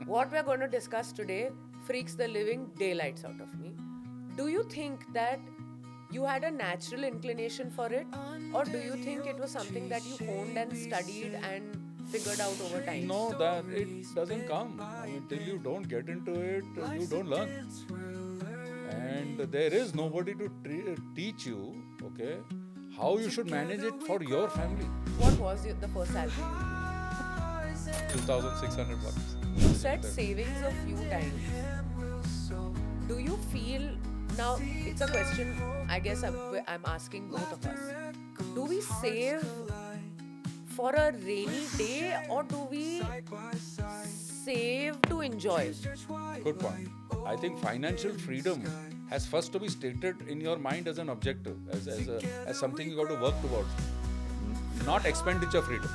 What we're going to discuss today freaks the living daylights out of me. Do you think that you had a natural inclination for it, or do you think it was something that you honed and studied and figured out over time? No, that it doesn't come. I mean, till you don't get into it, you don't learn. And there is nobody to teach you, okay, how you should manage it for your family. What was the first salary you 2,600 bucks. took? You said savings a few times. Do you feel now? It's a question I guess I'm asking both of us. Do we save for a rainy day, or do we save to enjoy? Good point. I think financial freedom has first to be stated in your mind as an objective, as something you got to work towards, not expenditure freedom.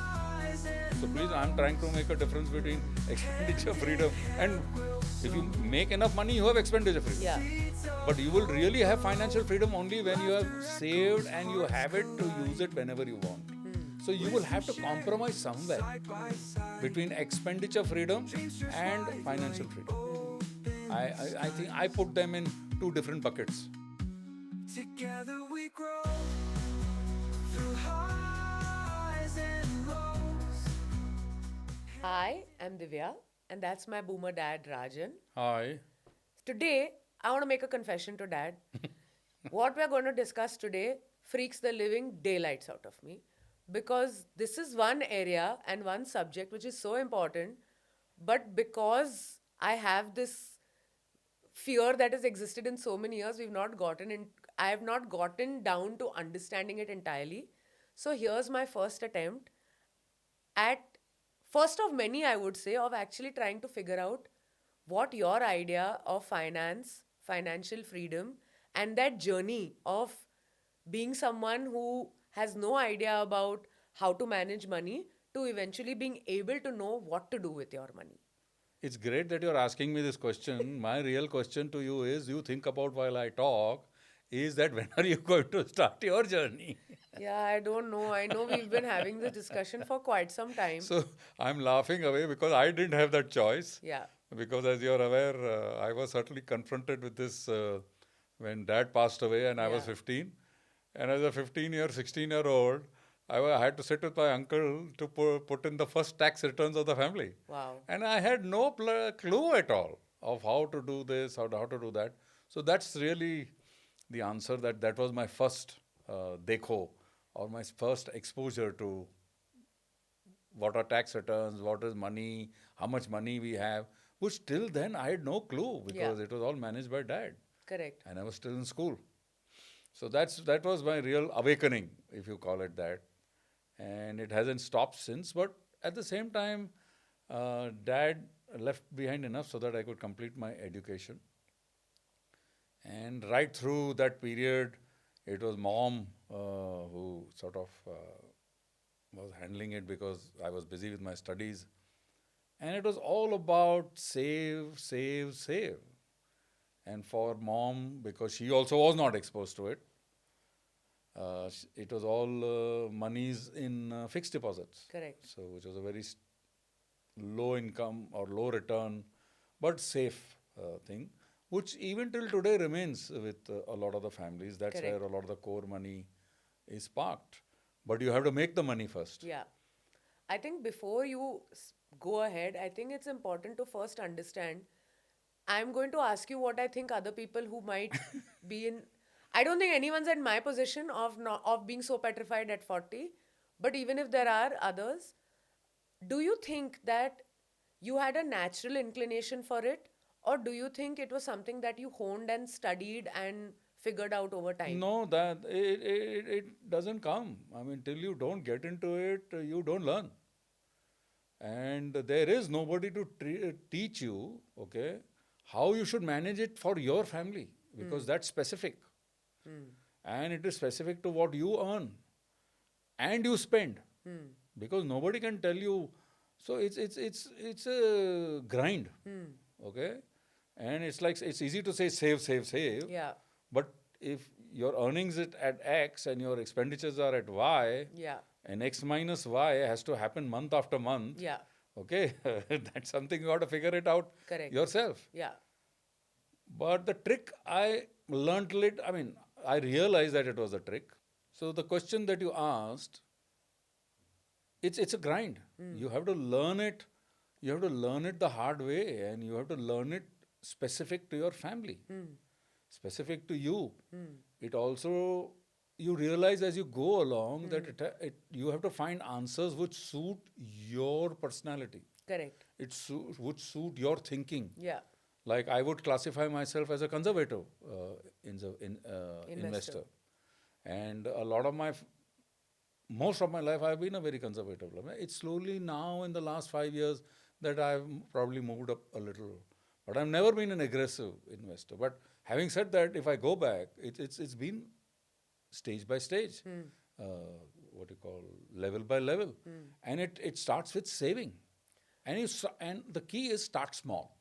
So please, I'm trying to make a difference between expenditure freedom and if you make enough money, you have expenditure freedom. Yeah. But you will really have financial freedom only when you have saved and you have it to use it whenever you want. So you will have to compromise somewhere between expenditure freedom and financial freedom. I think I put them in two different buckets. Together we grow through highs and lows. Hi, I'm Divya, and that's my boomer dad, Rajan. Hi. Today, I want to make a confession to dad. What we're going to discuss today freaks the living daylights out of me, because this is one area and one subject which is so important, but because I have this fear that has existed in so many years, I have not gotten down to understanding it entirely. So here's my first attempt at first of many, I would say, of actually trying to figure out what your idea of finance, financial freedom, and that journey of being someone who has no idea about how to manage money to eventually being able to know what to do with your money. It's great that you're asking me this question. My real question to you is you think about while I talk is that when are you going to start your journey? Yeah, I don't know. I know we've been having this discussion for quite some time. So I'm laughing away because I didn't have that choice. Yeah. Because as you're aware, I was certainly confronted with this when dad passed away and I was Yeah. 15. And as a 16-year-old, had to sit with my uncle to put in the first tax returns of the family. Wow. And I had no clue at all of how to do this, how to do that. So that's really the answer that was my first dekho or my first exposure to what are tax returns, what is money, how much money we have, which till then I had no clue because Yeah. it was all managed by dad Correct. and I was still in school. So that was my real awakening, if you call it that. And it hasn't stopped since. But at the same time, dad left behind enough so that I could complete my education. And right through that period, it was mom who sort of was handling it because I was busy with my studies. And it was all about save, save, save. And for mom, because she also was not exposed to it, it was all monies in fixed deposits. Correct. So, which was a very low income or low return, but safe thing, which even till today remains with a lot of the families. That's Correct. where a lot of the core money is parked. But you have to make the money first. Yeah. I think before you go ahead, I think it's important to first understand. I'm going to ask you what I think other people who might be in. I don't think anyone's in my position of being so petrified at 40. But even if there are others, do you think that you had a natural inclination for it, or do you think it was something that you honed and studied and figured out over time? No, that it doesn't come. I mean, till you don't get into it, you don't learn. And there is nobody to teach you, okay, how you should manage it for your family because that's specific. And it is specific to what you earn and you spend because nobody can tell you. So it's a grind, okay, and it's like it's easy to say save, save, save, Yeah. but if your earnings it at X and your expenditures are at Y, Yeah. and X minus Y has to happen month after month. Yeah. Okay, that's something you got to figure it out Correct. yourself. Yeah. But the trick I learned it, I mean, I realized that it was a trick. So the question that you asked, it's a grind. You have to learn it. You have to learn it the hard way, and you have to learn it specific to your family, specific to you. It also you realize as you go along that you have to find answers which suit your personality. Correct. Would suit your thinking. Yeah. Like I would classify myself as a conservative Investor. investor, and a lot of most of my life I've been a very conservative. It's slowly now in the last 5 years that I've probably moved up a little, but I've never been an aggressive investor. But having said that, if I go back, it's been stage by stage, what you call level by level, and it starts with saving, and the key is start small.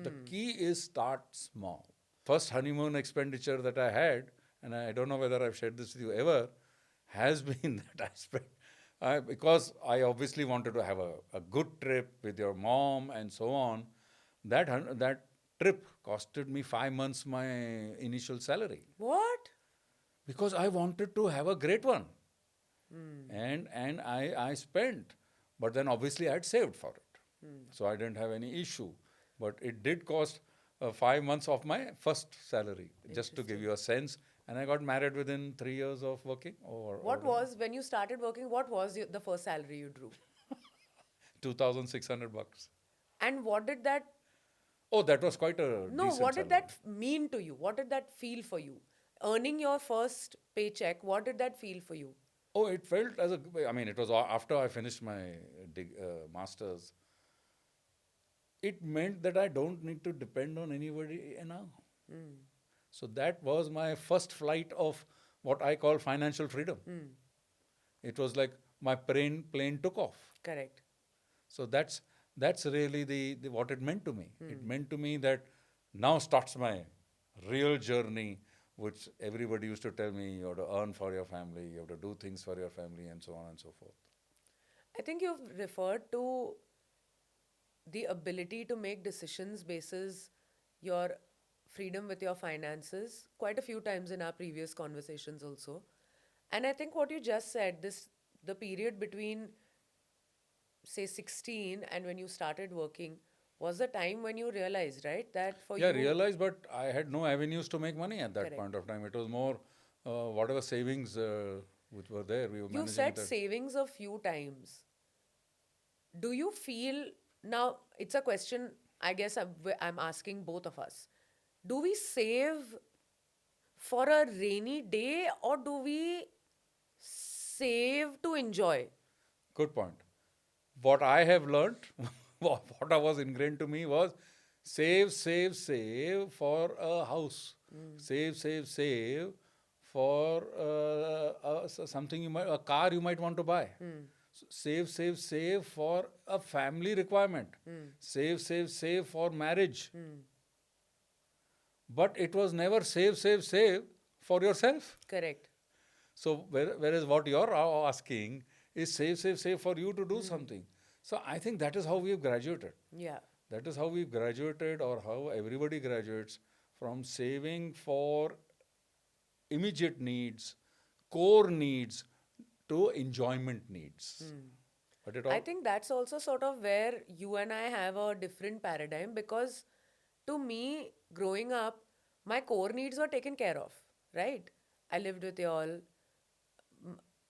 The key is start small. First honeymoon expenditure that I had, and I don't know whether I've shared this with you ever, has been that I spent, because I obviously wanted to have a good trip with your mom and so on. That trip costed me 5 months my initial salary What? because I wanted to have a great one. And I spent, but then obviously I had saved for it. So I didn't have any issue. But it did cost 5 months of my first salary, just to give you a sense. And I got married within 3 years of working. What was, when you started working, what was the first salary you drew? $2,600. And what did that, Oh, that was quite a no, decent what did salary. that mean to you? What did that feel for you? Earning your first paycheck, what did that feel for you? Oh, it felt as a, I mean, it was after I finished my master's. It meant that I don't need to depend on anybody now. So that was my first flight of what I call financial freedom. It was like my plane took off. Correct. So that's really the what it meant to me. It meant to me that now starts my real journey, which everybody used to tell me you have to earn for your family, you have to do things for your family, and so on and so forth. I think you've referred to the ability to make decisions basis your freedom with your finances quite a few times in our previous conversations also. And I think what you just said, this the period between say 16 and when you started working was the time when you realized, right, that for Yeah, I you. realized, but I had no avenues to make money at that Correct. point of time. It was more whatever savings which were there, we were You managing said that. savings a few times. Do you feel now? It's a question I guess I'm asking both of us. Do we save for a rainy day or do we save to enjoy? Good point. What I have learned, what was ingrained to me was save for a house. Save for something a car you might want to buy. So save for a family requirement. Save for marriage. But it was never save for yourself. Correct. So whereas what you're asking is save for you to do something. So I think that is how we've graduated. Yeah. That is how we've graduated, or how everybody graduates from saving for immediate needs, core needs, to enjoyment needs. But it all I think that's also sort of where you and I have a different paradigm because to me, growing up, my core needs were taken care of, right? I lived with y'all.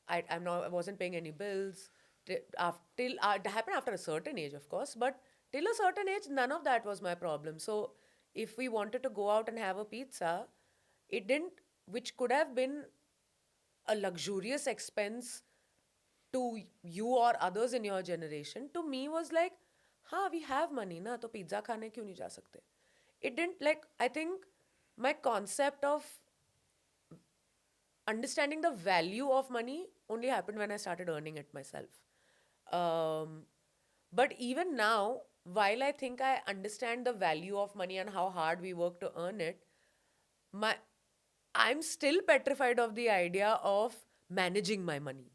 I wasn't paying any bills. Till it happened after a certain age, of course, but till a certain age, none of that was my problem. So if we wanted to go out and have a pizza, it didn't, which could have been a luxurious expense to you or others in your generation, to me was like, हाँ we have money ना तो pizza खाने क्यों नहीं जा सकते? It didn't, like, I think my concept of understanding the value of money only happened when I started earning it myself. But even now, while I think I understand the value of money and how hard we work to earn it, I'm still petrified of the idea of managing my money.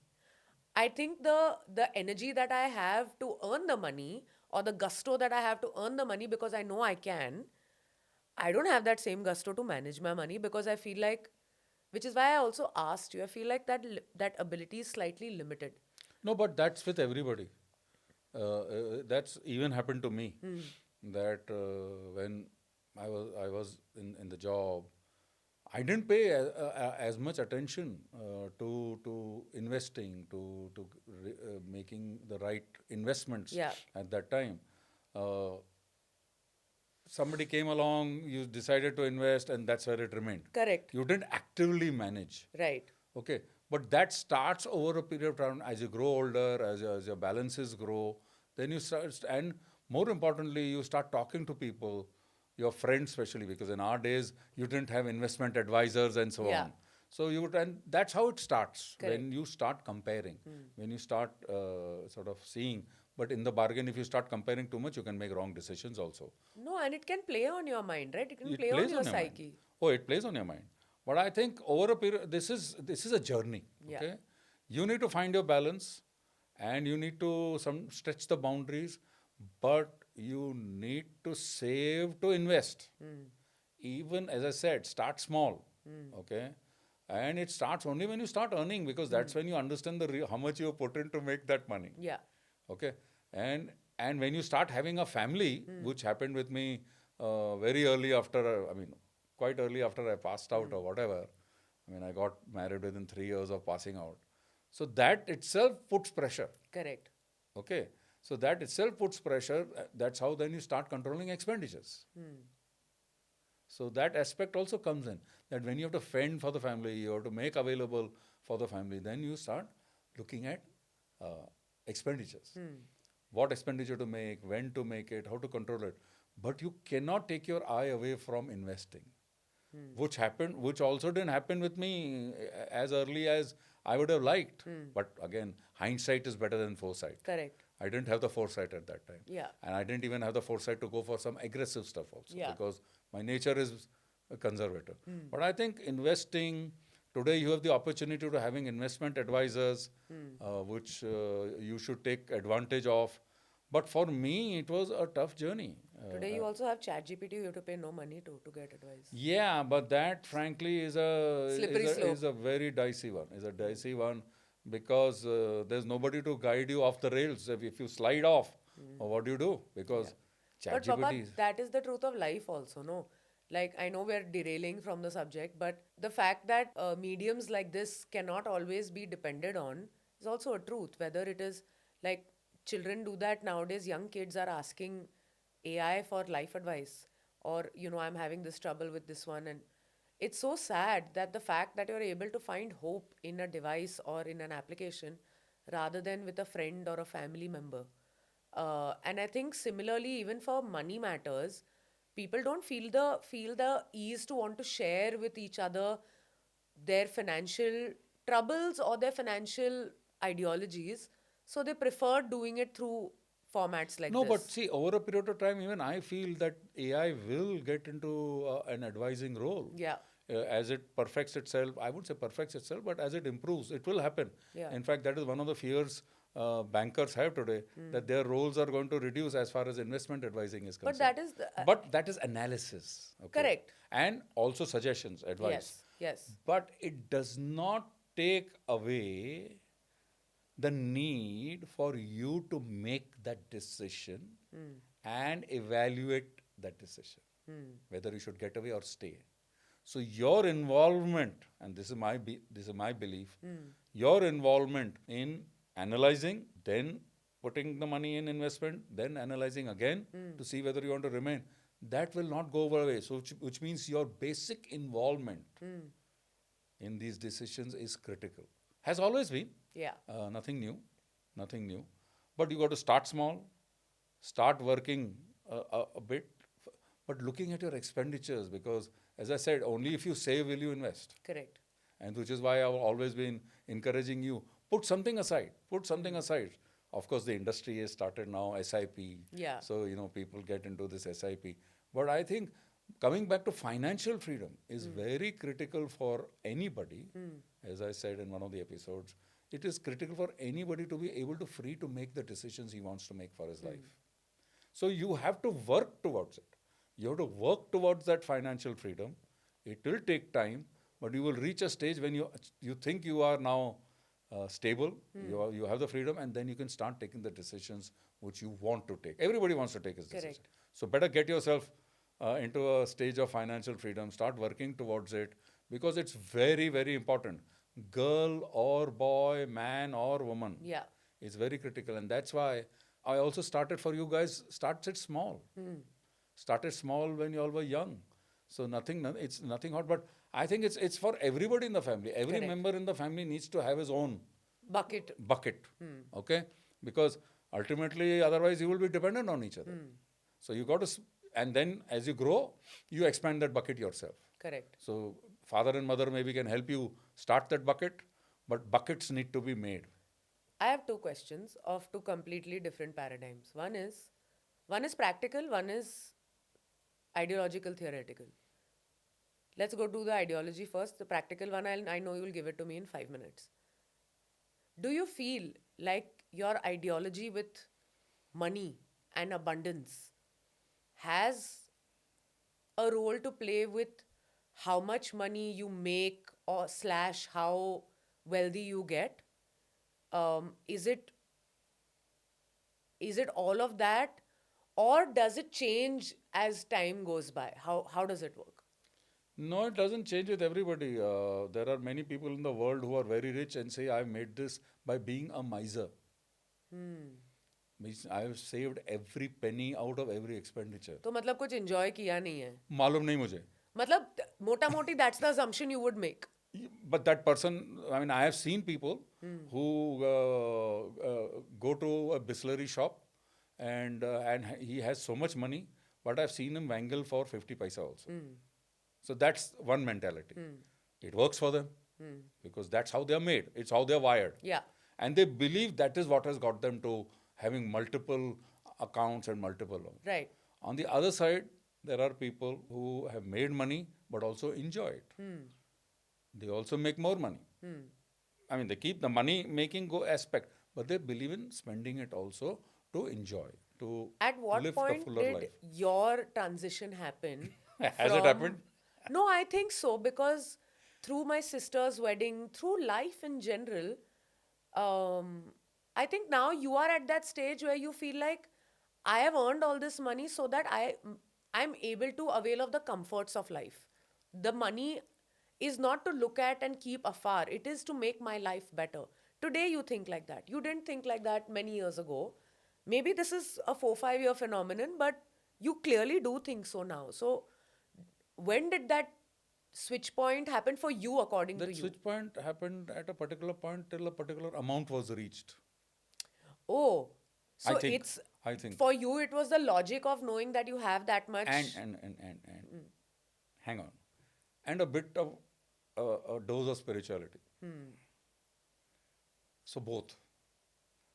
I think the energy that I have to earn the money, or the gusto that I have to earn the money because I know I can, I don't have that same gusto to manage my money, because I feel like, which is why I also asked you, I feel like that ability is slightly limited. No, but that's with everybody. That's even happened to me. That when I was in the job, I didn't pay as much attention to investing, to making the right investments Yeah, at that time. Uh, Somebody came along, you decided to invest, and that's where it remained. correct. You didn't actively manage. Right. Okay, but that starts over a period of time as you grow older, as your balances grow. Then you start, and more importantly, you start talking to people, your friends especially, because in our days you didn't have investment advisors and so Yeah. on. So you would, and that's how it starts Correct. when you start comparing, when you start sort of seeing. But in the bargain, if you start comparing too much, you can make wrong decisions also. No, and it can play on your mind, right? It can It play on plays your on your mind. psyche. Oh, it plays on your mind. But I think over a period, this is a journey. Yeah. Okay, you need to find your balance, and you need to some stretch the boundaries, but you need to save to invest. Even as I said, start small. Okay, and it starts only when you start earning, because that's when you understand how much you put in to make that money. Yeah. Okay, and when you start having a family, which happened with me very early after, I mean, quite early after I passed out or whatever. I mean, I got married within 3 years of passing out. So that itself puts pressure. Correct. Okay, so that itself puts pressure. That's how then you start controlling expenditures. So that aspect also comes in, that when you have to fend for the family, you have to make available for the family, then you start looking at expenditures. What expenditure to make, when to make it, how to control it. But you cannot take your eye away from investing, which also didn't happen with me as early as I would have liked. But again, hindsight is better than foresight. Correct. I didn't have the foresight at that time. Yeah. And I didn't even have the foresight to go for some aggressive stuff also, Yeah. because my nature is conservative. But I think investing, today you have the opportunity to having investment advisors, which you should take advantage of. But for me, it was a tough journey. Today you also have ChatGPT, you have to pay no money to get advice. Yeah, but that frankly Slippery slope. is a very dicey one. Is a dicey one, because there's nobody to guide you off the rails. If you slide off, what do you do? Because But ChatGPT Papa, is. that is the truth of life also, no? Like, I know we're derailing from the subject, but the fact that mediums like this cannot always be depended on is also a truth. Whether it is like children do that nowadays, young kids are asking AI for life advice, or, I'm having this trouble with this one. And it's so sad that the fact that you're able to find hope in a device or in an application rather than with a friend or a family member. And I think similarly, even for money matters, people don't feel the ease to want to share with each other their financial troubles or their financial ideologies. So they prefer doing it through formats like No, this. but see, over a period of time, even I feel that AI will get into an advising role. Yeah. As it perfects itself, I would say perfects itself, but as it improves, it will happen. Yeah. In fact, that is one of the fears bankers have today, that their roles are going to reduce as far as investment advising is But concerned. that is the, But that is analysis. Okay? Correct. And also suggestions, advice. yes, yes, But it does not take away the need for you to make that decision and evaluate that decision, whether you should get away or stay. So your involvement, and this is my belief, your involvement in analyzing, then putting the money in investment, then analyzing again to see whether you want to remain, that will not go away. So which means your basic involvement in these decisions is critical. Has always been. yeah, Nothing new, nothing new. But you got to start small, start working a bit, but looking at your expenditures, because as I said, only if you save will you invest. correct. And which is why I've always been encouraging you, put something aside, put something aside. Of course, the industry has started now, SIP. Yeah. So, people get into this SIP. But I think coming back to financial freedom is very critical for anybody. As I said in one of the episodes, it is critical for anybody to be able to free to make the decisions he wants to make for his life. So you have to work towards it. You have to work towards that financial freedom. It will take time, but you will reach a stage when you think you are now stable, you have the freedom, and then you can start taking the decisions which you want to take. Everybody wants to take his decision. Correct. So better get yourself into a stage of financial freedom. Start working towards it because it's very, very important. Girl or boy, man or woman. Yeah. It's very critical, and that's why I also started for you guys. Start it small. Started small when you all were young, so it's nothing hot. But I think it's for everybody in the family. Every Correct. member in the family needs to have his own Bucket. bucket. Okay, because ultimately, otherwise you will be dependent on each other. So you got to, and then as you grow, you expand that bucket yourself. Correct. So father and mother maybe can help you start that bucket, but buckets need to be made. I have two questions of two completely different paradigms. One is practical, one is ideological, theoretical. Let's go to the ideology first. The practical one, I know you'll give it to me in 5 minutes. Do you feel like your ideology with money and abundance has a role to play with how much money you make or / how wealthy you get? Is it all of that, or does it change as time goes by? How does it work? No, it doesn't change with everybody. There are many people in the world who are very rich and say, I've made this by being a miser. Means I have saved every penny out of every expenditure. तो मतलब कुछ enjoy किया नहीं है. मालूम नहीं मुझे. मतलब मोटा मोटी that's the assumption you would make. But that person, I mean, I have seen people who go to a distillery shop and he has so much money, but I've seen him wangle for 50 paisa also. So that's one mentality. It works for them because that's how they are made. It's how they're wired. Yeah. And they believe that is what has got them to having multiple accounts and multiple loans. Right. On the other side, there are people who have made money but also enjoy it. They also make more money. I mean, they keep the money making go aspect, but they believe in spending it also to enjoy, to At what live point the fuller did life. your transition happen? Has it happened? No, I think so, because through my sister's wedding, through life in general, I think now you are at that stage where you feel like I have earned all this money so that I'm able to avail of the comforts of life. The money is not to look at and keep afar. It is to make my life better. Today you think like that. You didn't think like that many years ago. Maybe this is a 4-5 year phenomenon, but you clearly do think so now. So when did that switch point happen for you, according to That you? switch point happened at a particular point till a particular amount was reached. Oh, so I think. for you it was the logic of knowing that you have that much. And hang on. And a bit of a dose of spirituality. So both.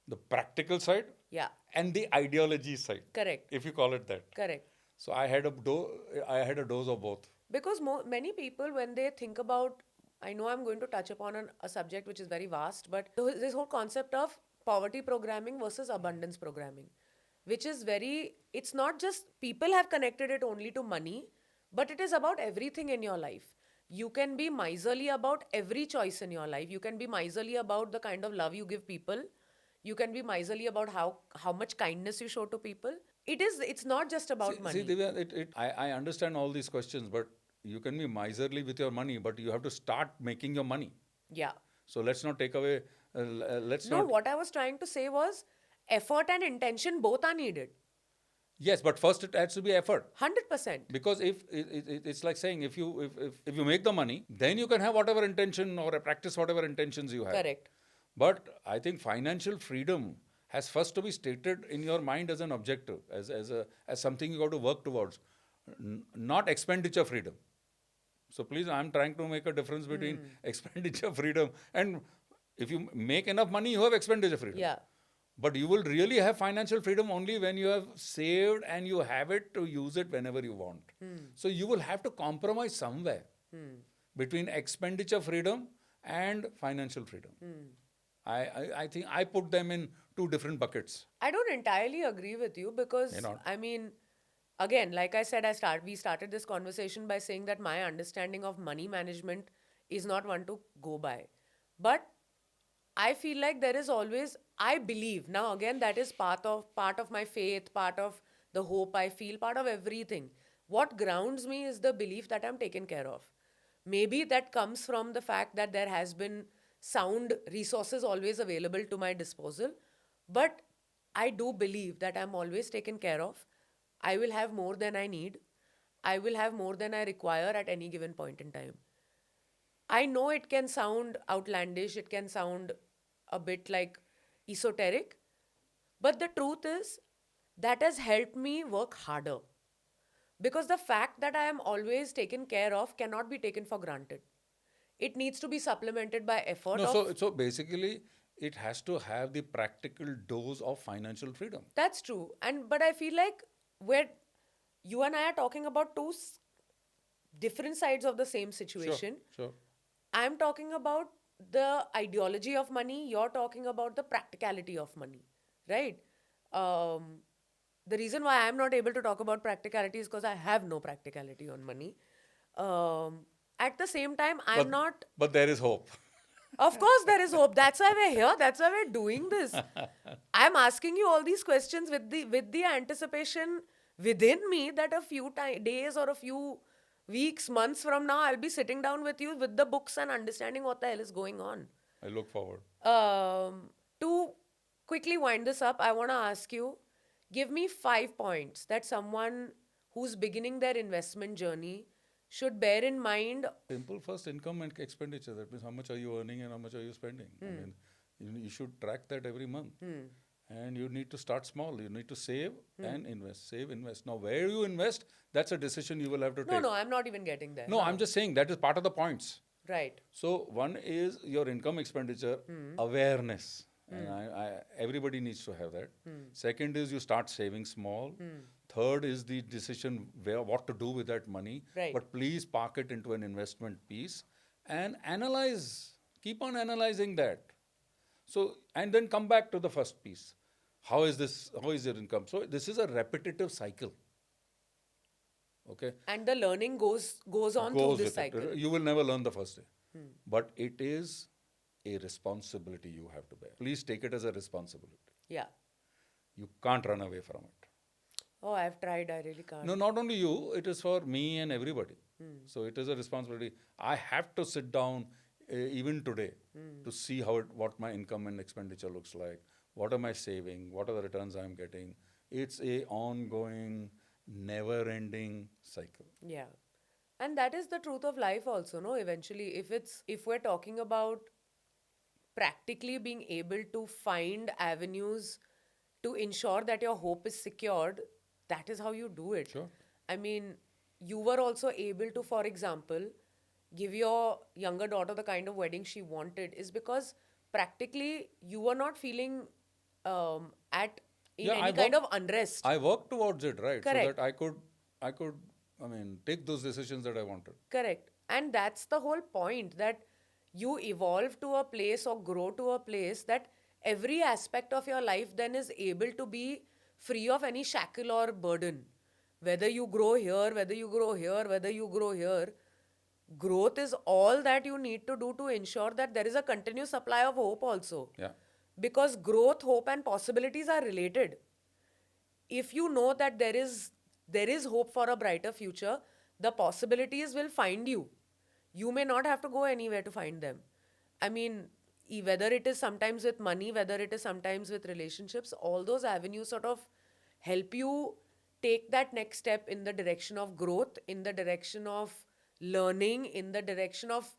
The practical side Yeah, and the ideology side. correct, If you call it that. correct. So I had a dose of both. Because many people, when they think about, I know I'm going to touch upon a subject which is very vast, but this whole concept of poverty programming versus abundance programming, which is it's not just people have connected it only to money, but it is about everything in your life. You can be miserly about every choice in your life. You can be miserly about the kind of love you give people. You can be miserly about how much kindness you show to people. It's not just about money. See, Divya, I understand all these questions, but you can be miserly with your money, but you have to start making your money. Yeah. So let's not take away. What I was trying to say was effort and intention both are needed. Yes, but first it has to be effort. 100%. Because if it's like saying if you make the money, then you can have whatever intention or practice whatever intentions you have. Correct. But I think financial freedom has first to be stated in your mind as an objective, as something you got to work towards, not expenditure freedom. So please, I'm trying to make a difference between expenditure freedom and if you make enough money, you have expenditure freedom. Yeah. But you will really have financial freedom only when you have saved and you have it to use it whenever you want. So you will have to compromise somewhere between expenditure freedom and financial freedom. I think I put them in two different buckets. I don't entirely agree with you May because not. I mean, again, like I said, we started this conversation by saying that my understanding of money management is not one to go by. But I feel like there is always, I believe now again that is part of my faith, part of the hope I feel, part of everything. What grounds me is the belief that I'm taken care of. Maybe that comes from the fact that there has been sound resources always available to my disposal, but I do believe that I'm always taken care of. I will have more than I need. I will have more than I require at any given point in time. I know it can sound outlandish, it can sound a bit like esoteric, but the truth is that has helped me work harder. Because the fact that I am always taken care of cannot be taken for granted. It needs to be supplemented by effort No, of. so basically, it has to have the practical dose of financial freedom. That's true. And but I feel like where you and I are talking about different sides of the same Sure, situation. sure. I'm talking about the ideology of money, you're talking about the practicality of money, right? Um, the reason why I'm not able to talk about practicality is because I have no practicality on money. At the same time, I'm But not. but there is hope. Of course, there is hope. That's why we're here. That's why we're doing this. I'm asking you all these questions with the anticipation within me that a few days or a few weeks, months from now, I'll be sitting down with you with the books and understanding what the hell is going on. I look forward. To quickly wind this up, I want to ask you, give me 5 points that someone who's beginning their investment journey should bear in mind. Simple first income and expenditure. That means how much are you earning and how much are you spending. I mean, you should track that every month. And you need to start small. You need to save and invest. Save, invest. Now, where you invest, that's a decision you will have to No, take. no, I'm not even getting there. No, I'm just saying that is part of the points. Right. So one is your income expenditure awareness, and everybody needs to have that. Second is you start saving small. Third is the decision what to do with that money. Right. But please park it into an investment piece and analyze. Keep on analyzing that. So and then come back to the first piece. How is this? How is your income? So this is a repetitive cycle. Okay. And the learning goes on through Goes this with cycle. it. You will never learn the first day. But it is a responsibility you have to bear. Please take it as a responsibility. Yeah. You can't run away from it. Oh, I've tried. I really can't. No, not only you, it is for me and everybody. So it is a responsibility. I have to sit down even today to see what my income and expenditure looks like. What am I saving? What are the returns I'm getting? It's a ongoing, never-ending cycle. Yeah. And that is the truth of life also, no? Eventually, if we're talking about practically being able to find avenues to ensure that your hope is secured, that is how you do it. Sure. I mean, you were also able to, for example, give your younger daughter the kind of wedding she wanted, is because practically you were not feeling at in Yeah, any kind of unrest. I worked towards it, right? Correct. So that I could, I mean, take those decisions that I wanted. Correct. And that's the whole point, that you evolve to a place or grow to a place that every aspect of your life then is able to be free of any shackle or burden. Whether you grow here, whether you grow here, whether you grow here, growth is all that you need to do to ensure that there is a continuous supply of hope also. Yeah. Because growth, hope, and possibilities are related. If you know that there is hope for a brighter future, the possibilities will find you. You may not have to go anywhere to find them. I mean, whether it is sometimes with money, whether it is sometimes with relationships, all those avenues sort of help you take that next step in the direction of growth, in the direction of learning, in the direction of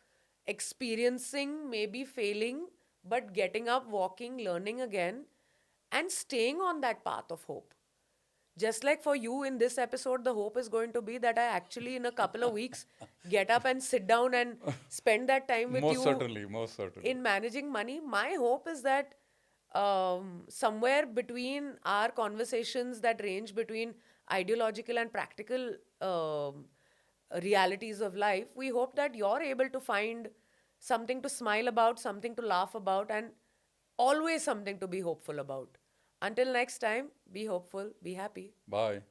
experiencing, maybe failing, but getting up, walking, learning again, and staying on that path of hope. Just like for you in this episode, the hope is going to be that I actually, in a couple of weeks, get up and sit down and spend that time with Most you certainly, most certainly. in managing money. My hope is that somewhere between our conversations that range between ideological and practical realities of life, we hope that you're able to find something to smile about, something to laugh about, and always something to be hopeful about. Until next time, be hopeful, be happy. Bye.